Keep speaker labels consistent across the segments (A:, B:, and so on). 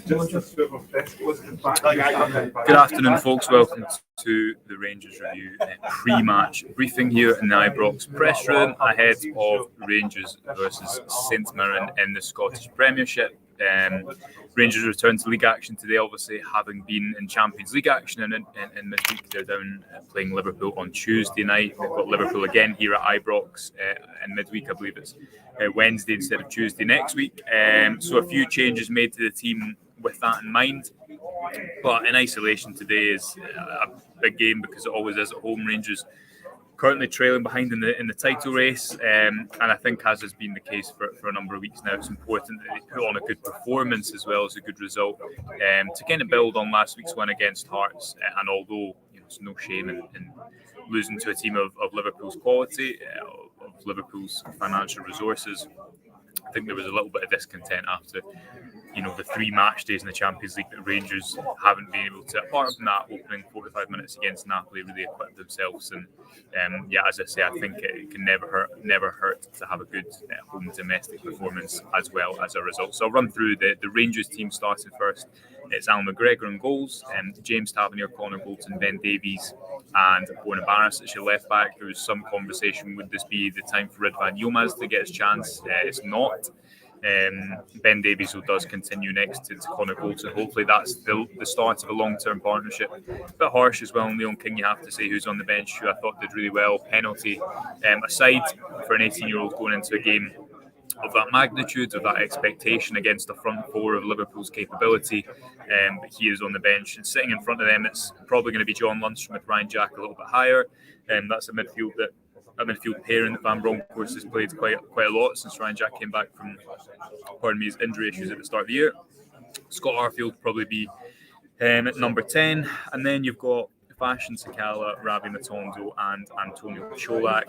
A: Good afternoon, folks. Welcome to the Rangers Review pre-match briefing here in the Ibrox press room ahead of Rangers versus St Mirren in the Scottish Premiership. Rangers return to league action today, obviously having been in Champions League action in midweek. They're down playing Liverpool on Tuesday night. They've got Liverpool again here at Ibrox in midweek. I believe it's Wednesday instead of Tuesday next week. So a few changes made to the team with that in mind. But in isolation, today is a big game because it always is at home. Rangers currently trailing behind in the title race, and I think, as has been the case for a number of weeks now, it's important that they put on a good performance as well as a good result to kind of build on last week's win against Hearts. And although there's no shame in losing to a team of Liverpool's quality, of Liverpool's financial resources, I think there was a little bit of discontent after the 3 match days in the Champions League that Rangers haven't been able to, apart from that opening 45 minutes against Napoli, really equip themselves. And as I say, I think it can never hurt to have a good home domestic performance as well as a result. So I'll run through the Rangers team starting first. It's Alan McGregor in goals, James Tavernier, Connor Bolton, Ben Davies, and Borna Barris as your left back. There was some conversation, would this be the time for Ridvan Yilmaz to get his chance? It's not. Ben Davies does continue next to Connor Bolton. Hopefully that's the start of a long-term partnership. A bit harsh as well on Leon King, you have to say, who's on the bench, who I thought did really well. Penalty aside, for an 18-year-old going into a game of that magnitude, of that expectation against the front four of Liverpool's capability, but he is on the bench. And sitting in front of them, it's probably going to be John Lundstram with Ryan Jack a little bit higher. That's a midfield pairing that Van Bronckhorst has played quite a lot since Ryan Jack came back from his injury issues at the start of the year. Scott Arfield probably be at number 10, and then you've got Fashion Sakala, Ravi Matondo, and Antonio Cholak.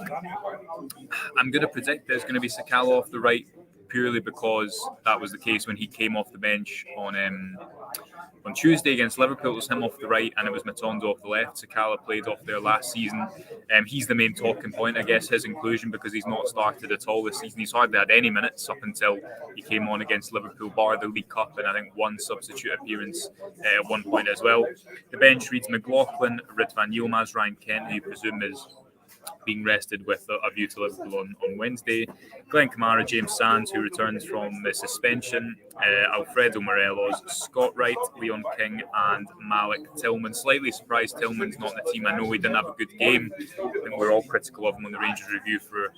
A: I'm going to predict there's going to be Sakala off the right, purely because that was the case when he came off the bench on Tuesday against Liverpool. It was him off the right and it was Matondo off the left. Sakala played off there last season. He's the main talking point, I guess, his inclusion, because he's not started at all this season. He's hardly had any minutes up until he came on against Liverpool, bar the League Cup, and I think one substitute appearance at one point as well. The bench reads McLaughlin, Ridvan Yilmaz, Ryan Kent, who you presume is being rested with a view to Liverpool on Wednesday. Glenn Kamara, James Sands, who returns from the suspension, Alfredo Morelos, Scott Wright, Leon King, and Malik Tillman. Slightly surprised Tillman's not in the team. I know he didn't have a good game. I think we're all critical of him on the Rangers Review for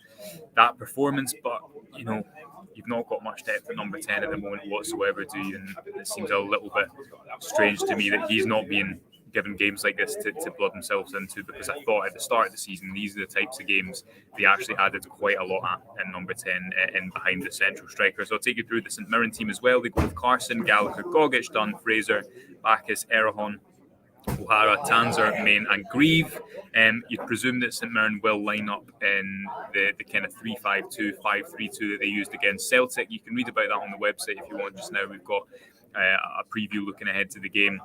A: that performance, but you've not got much depth at number 10 at the moment whatsoever, do you? And it seems a little bit strange to me that he's not being given games like this to blood themselves into, because I thought at the start of the season these are the types of games they actually added quite a lot at number 10 in behind the central strikers. I'll take you through the St Mirren team as well. They go with Carson, Gallagher, Gogic, Dunn, Fraser, Bacchus, Erahon, O'Hara, Tanzer, Main, and Grieve. You'd presume that St Mirren will line up in the kind of 3-5-2, 5-3-2 that they used against Celtic. You can read about that on the website if you want. Just now we've got a preview looking ahead to the game,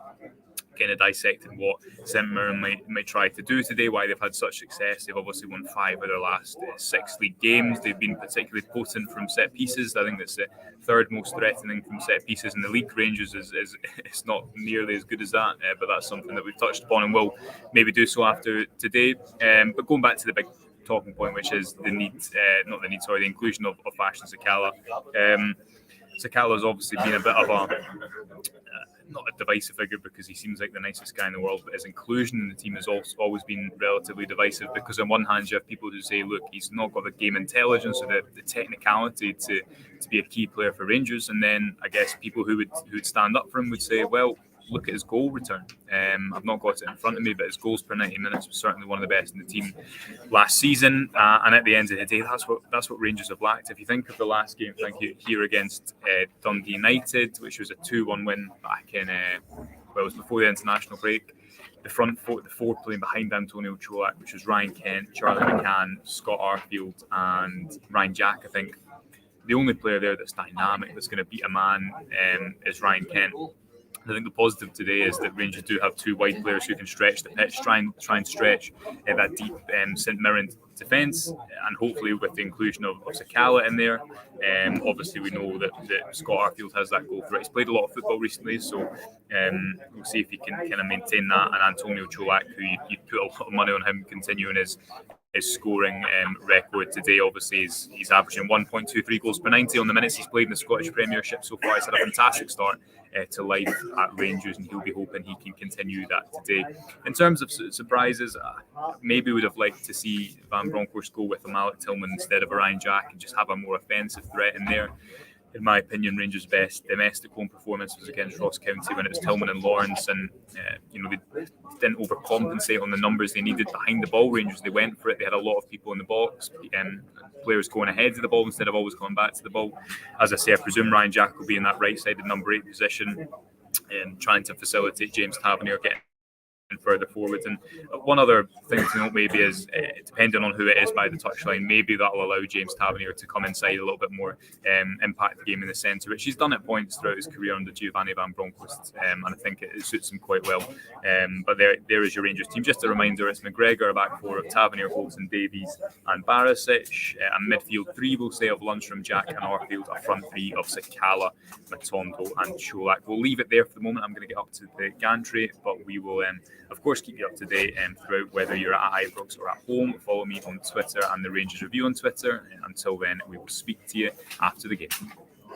A: kind of dissecting what St Mirren might try to do today, why they've had such success. They've obviously won 5 of their last 6 league games. They've been particularly potent from set pieces. I think that's the third most threatening from set pieces in the league. Rangers is it's not nearly as good as that, but that's something that we've touched upon and will maybe do so after today. But going back to the big talking point, which is the inclusion of Fashion Sakala. Sakala's obviously been a bit of a not a divisive figure, because he seems like the nicest guy in the world, but his inclusion in the team has always been relatively divisive, because on one hand you have people who say, look, he's not got the game intelligence or the technicality to be a key player for Rangers, and then I guess people who would stand up for him would say, well, look at his goal return. I've not got it in front of me, but his goals per 90 minutes was certainly one of the best in the team last season. And at the end of the day, that's what Rangers have lacked. If you think of the last game, here against Dundee United, which was a 2-1 win back in, it was before the international break. The four playing behind Antonio Cholak, which was Ryan Kent, Charlie McCann, Scott Arfield, and Ryan Jack. I think the only player there that's dynamic, that's going to beat a man, is Ryan Kent. I think the positive today is that Rangers do have 2 wide players who can stretch the pitch, try and stretch that deep St Mirren defence, and hopefully with the inclusion of Sakala in there. Obviously, we know that Scott Arfield has that goal threat. He's played a lot of football recently, so we'll see if he can kind of maintain that. And Antonio Cholak, who you put a lot of money on him continuing his scoring record today. Obviously, he's averaging 1.23 goals per 90 on the minutes he's played in the Scottish Premiership so far. He's had a fantastic start to life at Rangers, and he'll be hoping he can continue that today. In terms of surprises, maybe would have liked to see Van Bronckhorst go with a Malik Tillman instead of a Ryan Jack and just have a more offensive threat in there. In my opinion, Rangers' best domestic home performance was against Ross County when it was Tillman and Lawrence, and they didn't overcompensate on the numbers they needed behind the ball. Rangers, they went for it. They had a lot of people in the box, players going ahead of the ball instead of always coming back to the ball. As I say, I presume Ryan Jack will be in that right-sided number 8 position, trying to facilitate James Tavernier getting further forward. And one other thing to note maybe is, depending on who it is by the touchline, maybe that will allow James Tavernier to come inside a little bit more, impact the game in the centre, which he's done at points throughout his career under Giovanni Van Bronckhorst, and I think it suits him quite well. But there is your Rangers team. Just a reminder, it's McGregor, a back four of Tavernier, Bolton, Davies and Barisic, and midfield 3 we'll say of Lundstrom, Jack and Arfield, a front 3 of Sakala, Matondo and Cholak. We'll leave it there for the moment. I'm going to get up to the gantry, but we will of course keep you up to date throughout, whether you're at Ibrox or at home. Follow me on Twitter and the Rangers Review on Twitter. Until then, we will speak to you after the game.